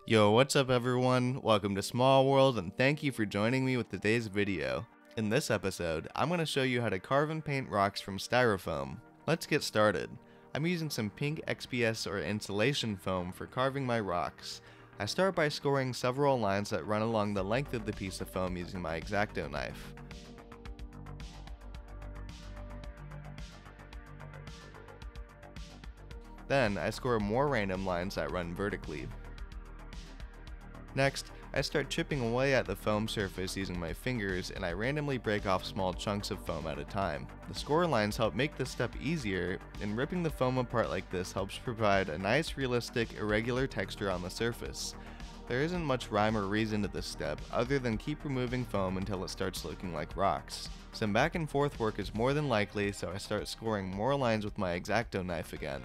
Yo, what's up everyone? Welcome to Small World and thank you for joining me with today's video. In this episode, I'm going to show you how to carve and paint rocks from styrofoam. Let's get started. I'm using some pink XPS or insulation foam for carving my rocks. I start by scoring several lines that run along the length of the piece of foam using my X-Acto knife. Then, I score more random lines that run vertically. Next, I start chipping away at the foam surface using my fingers, and I randomly break off small chunks of foam at a time. The score lines help make this step easier, and ripping the foam apart like this helps provide a nice, realistic, irregular texture on the surface. There isn't much rhyme or reason to this step, other than keep removing foam until it starts looking like rocks. Some back and forth work is more than likely, so I start scoring more lines with my X-Acto knife again.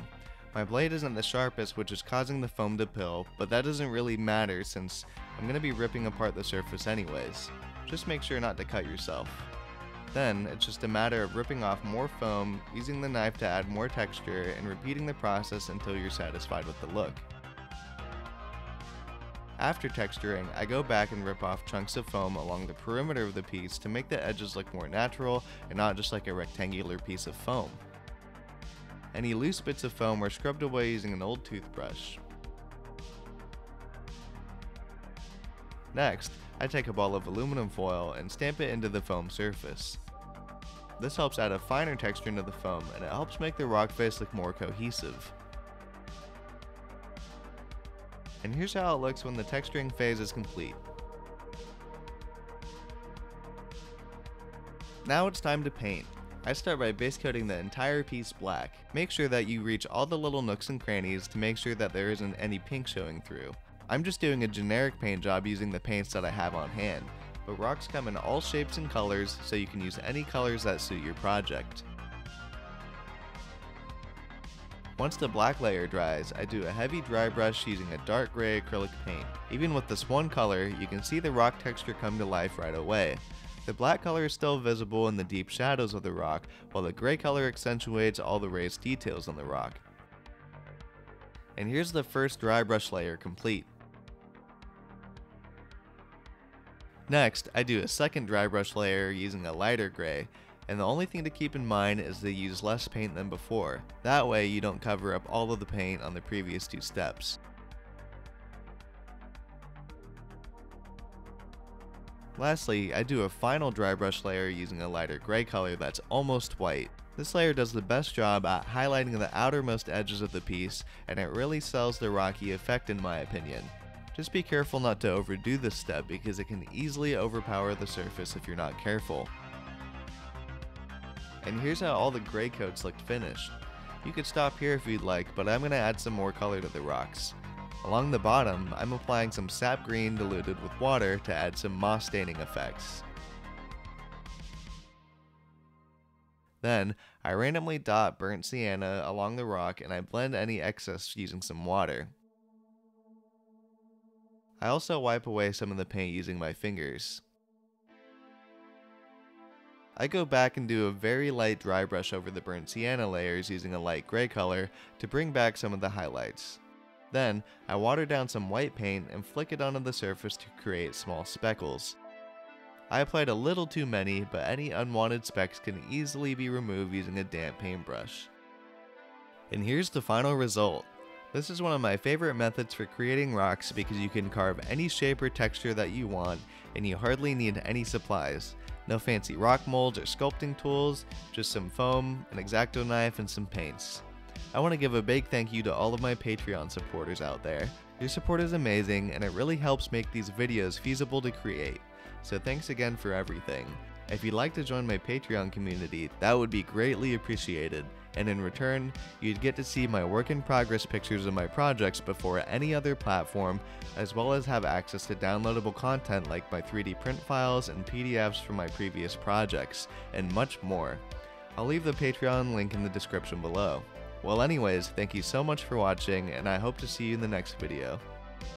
My blade isn't the sharpest, which is causing the foam to pill, but that doesn't really matter since I'm going to be ripping apart the surface anyways. Just make sure not to cut yourself. Then, it's just a matter of ripping off more foam, using the knife to add more texture, and repeating the process until you're satisfied with the look. After texturing, I go back and rip off chunks of foam along the perimeter of the piece to make the edges look more natural and not just like a rectangular piece of foam. Any loose bits of foam are scrubbed away using an old toothbrush. Next, I take a ball of aluminum foil and stamp it into the foam surface. This helps add a finer texture into the foam, and it helps make the rock face look more cohesive. And here's how it looks when the texturing phase is complete. Now it's time to paint. I start by base coating the entire piece black. Make sure that you reach all the little nooks and crannies to make sure that there isn't any pink showing through. I'm just doing a generic paint job using the paints that I have on hand, but rocks come in all shapes and colors, so you can use any colors that suit your project. Once the black layer dries, I do a heavy dry brush using a dark gray acrylic paint. Even with this one color, you can see the rock texture come to life right away. The black color is still visible in the deep shadows of the rock, while the gray color accentuates all the raised details on the rock. And here's the first dry brush layer complete. Next, I do a second dry brush layer using a lighter gray, and the only thing to keep in mind is to use less paint than before. That way you don't cover up all of the paint on the previous two steps. Lastly, I do a final dry brush layer using a lighter gray color that's almost white. This layer does the best job at highlighting the outermost edges of the piece, and it really sells the rocky effect in my opinion. Just be careful not to overdo this step because it can easily overpower the surface if you're not careful. And here's how all the gray coats looked finished. You could stop here if you'd like, but I'm going to add some more color to the rocks. Along the bottom, I'm applying some sap green diluted with water to add some moss staining effects. Then, I randomly dot burnt sienna along the rock and I blend any excess using some water. I also wipe away some of the paint using my fingers. I go back and do a very light dry brush over the burnt sienna layers using a light gray color to bring back some of the highlights. Then, I water down some white paint and flick it onto the surface to create small speckles. I applied a little too many, but any unwanted specks can easily be removed using a damp paintbrush. And here's the final result. This is one of my favorite methods for creating rocks because you can carve any shape or texture that you want, and you hardly need any supplies. No fancy rock molds or sculpting tools, just some foam, an X-Acto knife, and some paints. I want to give a big thank you to all of my Patreon supporters out there. Your support is amazing and it really helps make these videos feasible to create. So thanks again for everything. If you'd like to join my Patreon community, that would be greatly appreciated. And in return, you'd get to see my work in progress pictures of my projects before any other platform, as well as have access to downloadable content like my 3D print files and PDFs from my previous projects, and much more. I'll leave the Patreon link in the description below. Well anyways, thank you so much for watching, and I hope to see you in the next video.